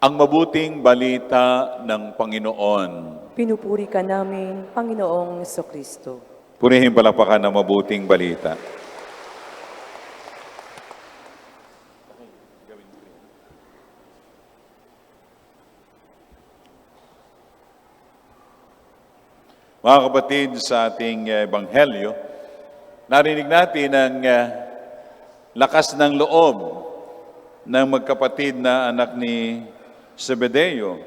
Ang mabuting balita ng Panginoon. Pinupuri ka namin, Panginoong Jesucristo. Purihin palapakan ng mabuting balita. Mga kapatid, sa ating ebanghelyo, narinig natin ang lakas ng loob ng magkapatid na anak ni Zebedeo,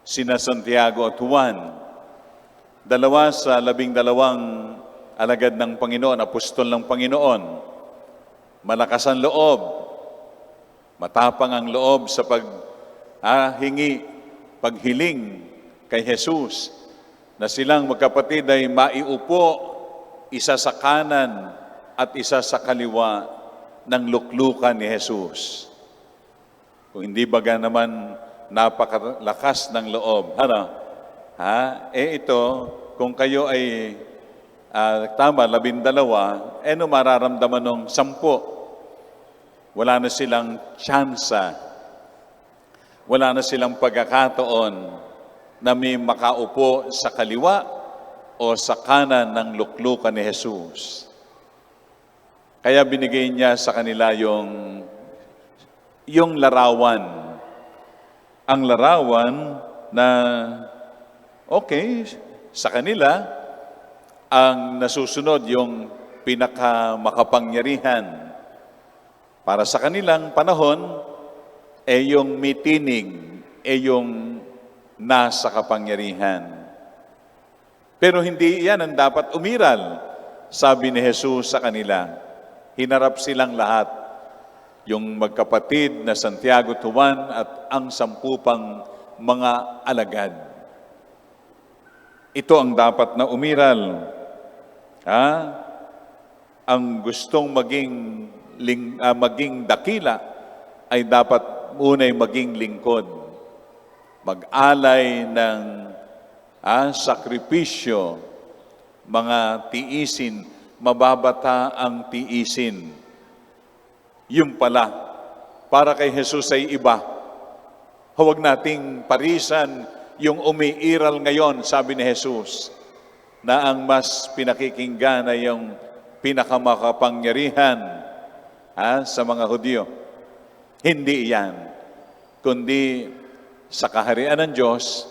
sina Santiago at Juan, dalawa sa 12 alagad ng Panginoon, apostol ng Panginoon. Malakas ang loob, matapang ang loob sa paghiling kay Jesus, na silang magkapatid ay maiupo isa sa kanan at isa sa kaliwa ng luklukan ni Jesus. Kung hindi baga naman napakalakas ng loob. Ito, kung kayo ay tama, 12, ano mararamdaman ng 10? Wala na silang tsansa. Wala na silang pagkakataon na may makaupo sa kaliwa o sa kanan ng luklukan ni Jesus. Kaya binigay niya sa kanila yung larawan. Ang larawan na, okay, sa kanila, ang nasusunod yung pinakamakapangyarihan. Para sa kanilang panahon, yung mitinig, yung nasa kapangyarihan. Pero hindi yan ang dapat umiral, sabi ni Jesus sa kanila. Hinarap silang lahat, yung magkapatid na Santiago at Juan at ang 10 pang mga alagad. Ito ang dapat na umiral. Ang gustong maging dakila ay dapat unay maging lingkod. Mag-alay ng sakripisyo, mga tiisin, mababata ang tiisin. Yung pala, para kay Jesus ay iba. Huwag nating parisan yung umiiral ngayon, sabi ni Jesus, na ang mas pinakikinggan ay yung pinakamakapangyarihan sa mga Hudyo. Hindi iyan, kundi sa kaharian ng Diyos,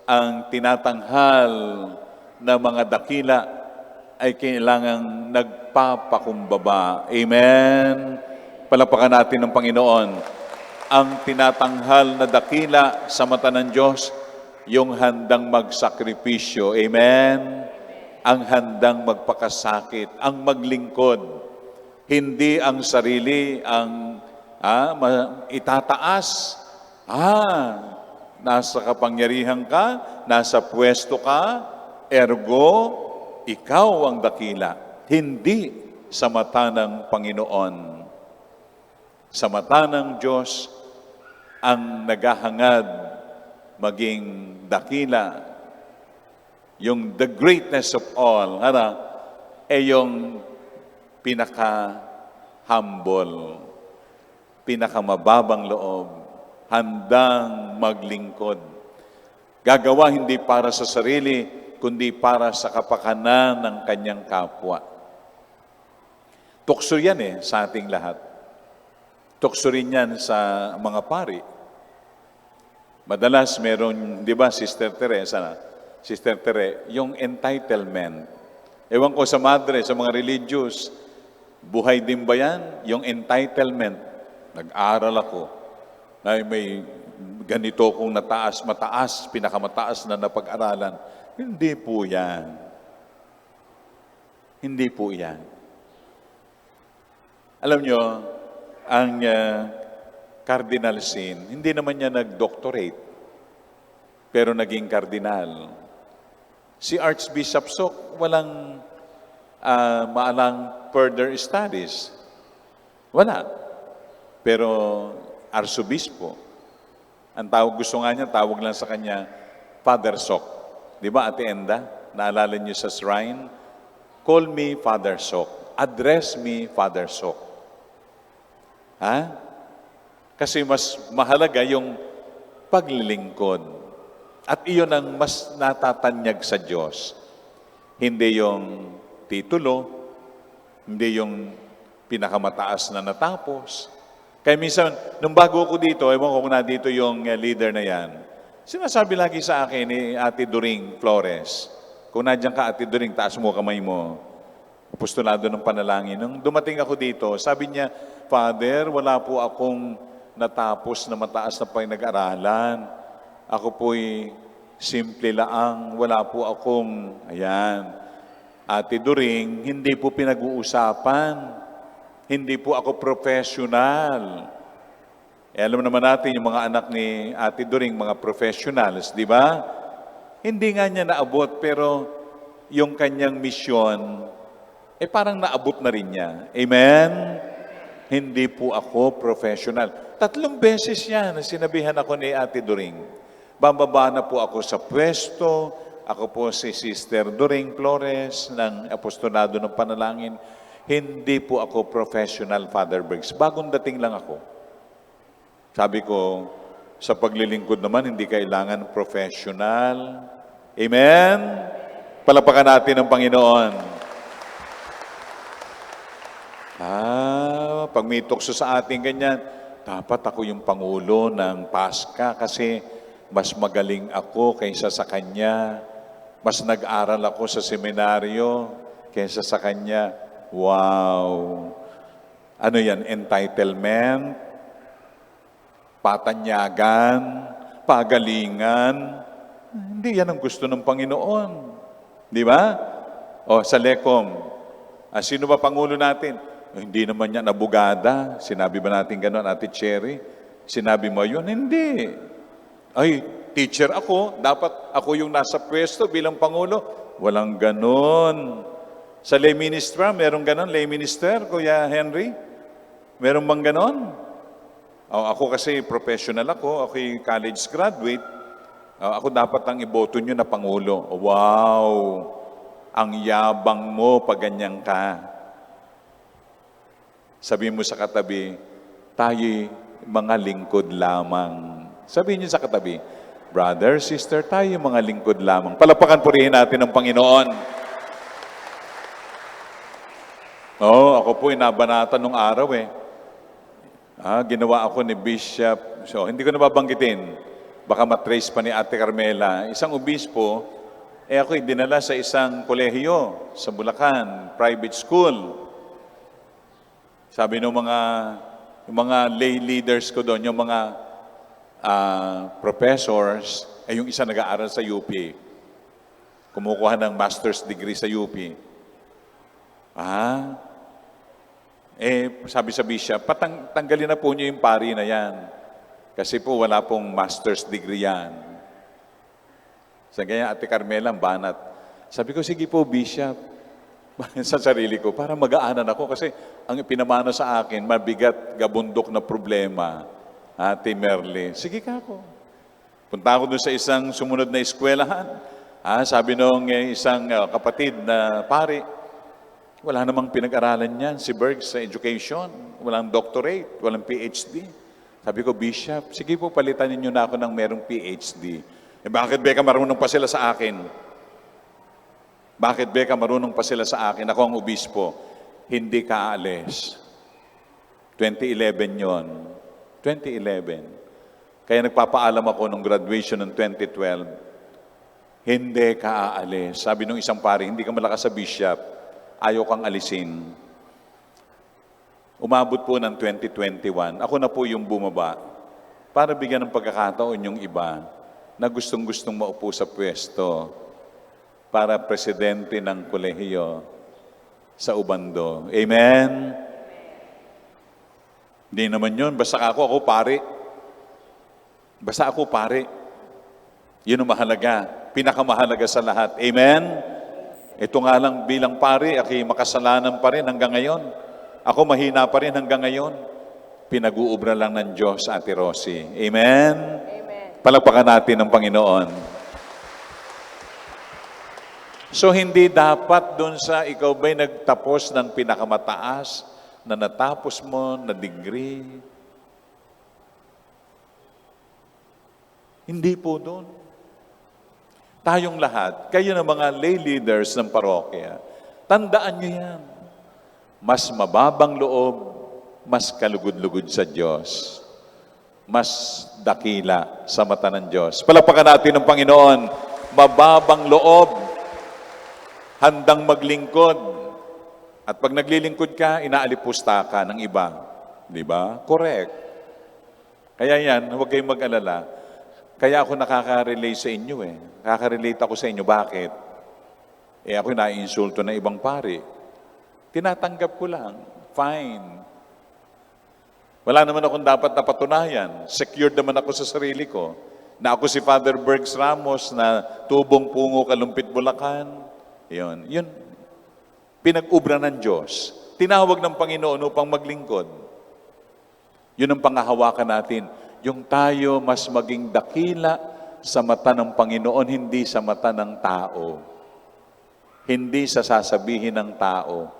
ang tinatanghal na mga dakila ay kailangang nagpapakumbaba. Amen? Palapakan natin ng Panginoon. Ang tinatanghal na dakila sa mata ng Diyos, yung handang magsakripisyo. Amen? Ang handang magpakasakit, ang maglingkod. Hindi ang sarili ang itataas. Nasa kapangyarihan ka, nasa pwesto ka, ergo, ikaw ang dakila. Hindi sa mata ng Panginoon. Sa mata ng Diyos, ang naghahangad maging dakila. Yung the greatness of all, yung pinaka-humble, pinakamababang loob, handang maglingkod. Gagawa hindi para sa sarili, kundi para sa kapakanan ng kanyang kapwa. Tukso yan sa ating lahat. Tukso rin yan sa mga pari. Madalas meron, di ba, Sister Teresa, yung entitlement. Ewan ko sa madre, sa mga religious, buhay din ba yan? Yung entitlement. Nag-aral ako. Ay may ganito kong mataas, pinakamataas na napag-aralan. Hindi po yan. Hindi po yan. Alam nyo, ang Cardinal Sin, hindi naman niya nag-doctorate, pero naging kardinal. Si Archbishop Sok, walang maalang further studies. Wala. Pero Arsobispo. Ang gusto nga niya, tawag lang sa kanya, Father Sok. Di ba, Ate Enda? Naalala niyo sa shrine? Call me Father Sok. Address me Father Sok. Kasi mas mahalaga yung paglilingkod. At iyon ang mas natatanyag sa Diyos. Hindi yung titulo, hindi yung pinakamataas na natapos. Kaya minsan, nung bago ako dito, ewan ko kung nandito yung leader na yan, sinasabi lagi sa akin ni Ate Doring Flores, kung nandiyan ka, Ate Doring, taas mo kamay mo. Apostolado ng panalangin. Nung dumating ako dito, sabi niya, Father, wala po akong natapos na mataas na pinag-aralan. Ako po'y simple laang, wala po akong, ayan, Ate Doring, hindi po pinag-uusapan. Hindi po ako professional. Alam naman natin, yung mga anak ni Ate Doring, mga professionals, di ba? Hindi nga niya naabot, pero yung kanyang misyon, parang naabot na rin niya. Amen? Hindi po ako professional. 3 beses yan na sinabihan ako ni Ate Doring. Bababa na po ako sa pwesto. Ako po si Sister Doring Flores ng Apostolado ng Panalangin. Hindi po ako professional, Father Bergs. Bagong dating lang ako. Sabi ko, sa paglilingkod naman, hindi kailangan professional. Amen? Palapakan natin ang Panginoon. Pag may tukso sa ating ganyan, dapat ako yung Pangulo ng Paska kasi mas magaling ako kaysa sa Kanya. Mas nag-aral ako sa seminaryo kaysa sa Kanya. Wow! Ano yan? Entitlement? Patanyagan? Pagalingan? Hindi yan ang gusto ng Panginoon. Di ba? O, sa Lecom, sino ba Pangulo natin? Hindi naman yan abogada. Sinabi ba natin gano'n, Ate Cherry? Sinabi mo yun? Hindi. Ay, teacher ako. Dapat ako yung nasa pwesto bilang Pangulo. Walang gano'n. Sa lay minister, merong gano'n? Lay minister, Kuya Henry? Meron bang gano'n? Ako kasi professional ako. Ako'y college graduate. Ako dapat ang iboto nyo na Pangulo. Wow! Ang yabang mo pag ganyan ka. Sabihin mo sa katabi, tayo'y mga lingkod lamang. Sabihin niyo sa katabi, brother, sister, tayo mga lingkod lamang. Palapakan purihin natin ang Panginoon. Ako po inabanatan nung araw ginawa ako ni Bishop. So, hindi ko nababanggitin. Baka matrace pa ni Ate Carmela. Isang obispo, ako'y dinala sa isang kolehiyo sa Bulacan, private school. Sabi ng mga lay leaders ko doon, yung mga professors, yung isa nag-aaral sa UP. Kumukuha ng master's degree sa UP. Sabi sa bishop, tanggalin na po niyo yung pari na yan. Kasi po wala pong master's degree yan. Sa ganyan, Ate Carmela, banat. Sabi ko, sige po, bishop. Sa sarili ko, para mag-aanan ako. Kasi ang pinamana sa akin, mabigat, gabundok na problema. Ate Merle, sige ka ako. Punta ako doon sa isang sumunod na eskwelahan. Sabi nung isang kapatid na pari, wala namang pinag-aralan niyan, si Bergs sa education. Walang doctorate, walang PhD. Sabi ko, Bishop, sige po, palitan ninyo na ako ng merong PhD. Bakit Beka marunong pa sila sa akin? Bakit Beka marunong pa sila sa akin? Ako ang obispo. Hindi ka aalis. 2011 yon. 2011. Kaya nagpapaalam ako nung graduation ng 2012. Hindi ka aalis. Sabi nung isang pari, hindi ka malakas sa bishop. Ayaw kang alisin. Umabot po ng 2021. Ako na po yung bumaba para bigyan ng pagkakataon yung iba na gustong-gustong maupo sa pwesto para presidente ng kolehiyo sa Ubando. Amen? Hindi naman yun. Basta ako pare. Basta ako pare. Yun ang mahalaga. Pinakamahalaga sa lahat. Amen? Ito nga lang bilang pare, ako'y makasalanan pa rin hanggang ngayon. Ako mahina pa rin hanggang ngayon. Pinag-uubra lang ng Diyos, Ate Rosie. Amen? Amen. Palakpakan natin ang Panginoon. So hindi dapat doon sa ikaw ba'y nagtapos ng pinakamataas na natapos mo na degree. Hindi po doon. Tayong lahat, kayo na mga lay leaders ng parokya, tandaan nyo yan. Mas mababang loob, mas kalugod-lugod sa Diyos. Mas dakila sa mata ng Diyos. Palapakan natin ng Panginoon, mababang loob, handang maglingkod. At pag naglilingkod ka, inaalipusta ka ng iba. Di ba? Correct. Kaya yan, huwag kayong mag-alala. Kaya ako nakaka-relate sa inyo eh. Nakaka-relate ako sa inyo. Bakit? Ako naiinsulto ng ibang pari. Tinatanggap ko lang. Fine. Wala naman akong dapat na patunayan. Secured naman ako sa sarili ko. Na ako si Father Bergs Ramos na tubong pungo Kalumpit Bulacan. Yun. Pinag-ubra ng Diyos. Tinawag ng Panginoon upang maglingkod. Yun ang pangahawakan natin. Yung tayo mas maging dakila sa mata ng Panginoon, hindi sa mata ng tao. Hindi sa sasabihin ng tao.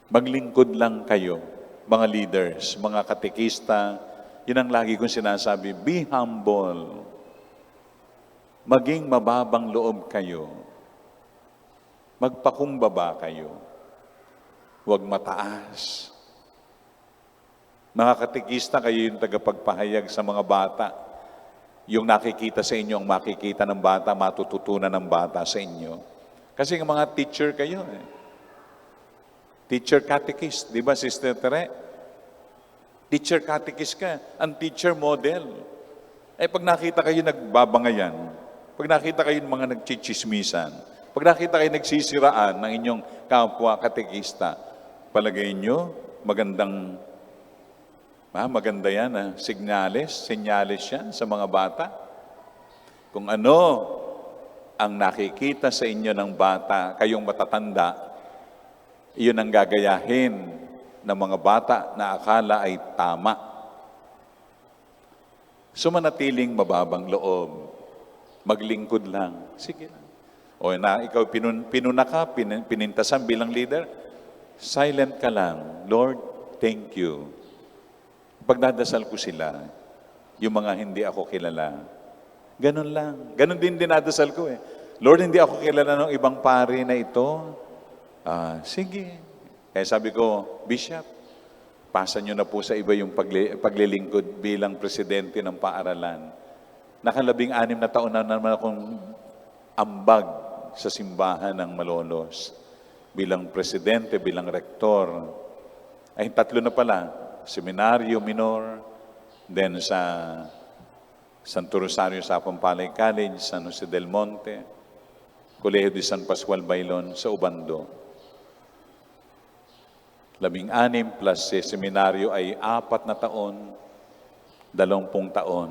Maglingkod lang kayo, mga leaders, mga katekista. Yun ang lagi kong sinasabi, be humble. Maging mababang loob kayo. Magpakumbaba kayo. Huwag mataas. Mga katekista, kayo yung tagapagpahayag sa mga bata. Yung nakikita sa inyo, ang makikita ng bata, matututunan ng bata sa inyo. Kasi ng mga teacher kayo eh. Teacher catechist, di ba, Sister Tere? Teacher catechist ka, ang teacher model. Pag nakita kayo nagbabangayan, pag nakita kayo mga nagchichismisan, pag nakita kayo nagsisiraan ng inyong kapwa katekista, palagay nyo, maganda yan, senyales yan sa mga bata. Kung ano ang nakikita sa inyo ng bata, kayong matatanda, iyon ang gagayahin ng mga bata na akala ay tama. Sumanatiling mababang loob, maglingkod lang, sige lang. O na ikaw pinuna ka, pinintasan bilang leader, silent ka lang. Lord, thank you. Pagdadasal ko sila, yung mga hindi ako kilala. Ganun lang. Ganun din dinadasal ko eh. Lord, hindi ako kilala ng ibang pari na ito. Sige. Kaya sabi ko, Bishop, pasa nyo na po sa iba yung paglilingkod bilang presidente ng paaralan. 16 na taon na naman akong ambag sa simbahan ng Malolos. Bilang presidente, bilang rektor. 3 na pala. Seminaryo Minor, then sa Santo Rosario sa Pampalay College, San Jose del Monte, Colegio de San Pascual Bailon sa Ubando. 16 plus seminaryo ay 4 na taon, 20 taon.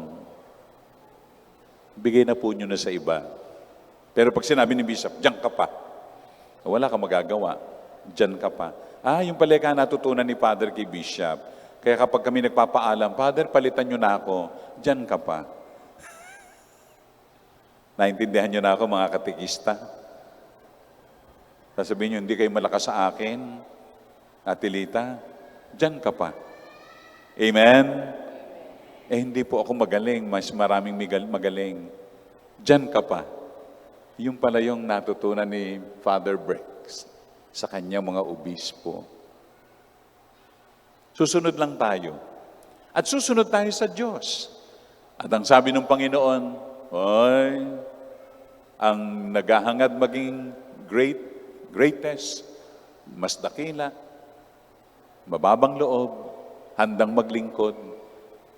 Bigay na po nyo na sa iba. Pero pag sinabi ni Bishop, diyan ka pa. Wala ka magagawa. Diyan ka pa. Yung pala ka natutunan ni Father kay Bishop. Kaya kapag kami nagpapaalam, Father, palitan nyo na ako, diyan ka pa. Naintindihan nyo na ako, mga katekista? Sasabihin nyo, hindi kayo malakas sa akin, Atilita, diyan ka pa. Amen? Hindi po ako magaling, mas maraming magaling. Diyan ka pa. Yung pala yung natutunan ni Father Brex sa kanyang mga obispo. Susunod lang tayo. At susunod tayo sa Diyos. At ang sabi ng Panginoon, ang naghahangad maging greatest, mas dakila, mababang loob, handang maglingkod,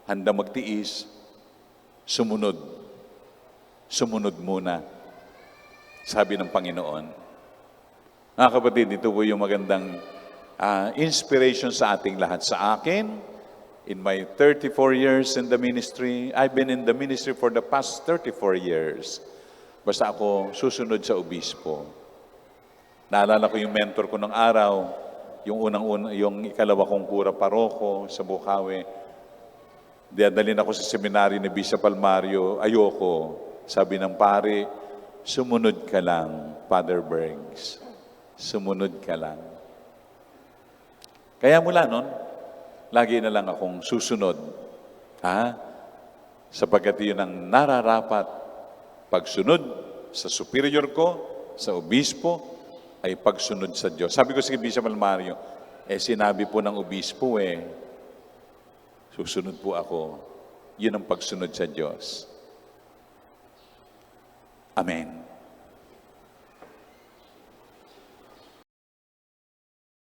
handang magtiis, sumunod. Sumunod muna. Sabi ng Panginoon. Mga kapatid, ito po yung magandang inspiration sa ating lahat. Sa akin, in my 34 years in the ministry, I've been in the ministry for the past 34 years. Basta ako susunod sa obispo. Naalala ko yung mentor ko ng araw, yung ikalawa kong kura paroko sa Bukawi. Dadalhin ako sa seminaryo ni Bishop Almario, ayoko. Sabi ng pari, sumunod ka lang, Father Bergs. Sumunod ka lang. Kaya mula nun, lagi na lang akong susunod. sapagkat yun ang nararapat. Pagsunod sa superior ko, sa obispo, ay pagsunod sa Diyos. Sabi ko si Bishop Almario, sinabi po ng obispo susunod po ako. Yun ang pagsunod sa Diyos. Amen.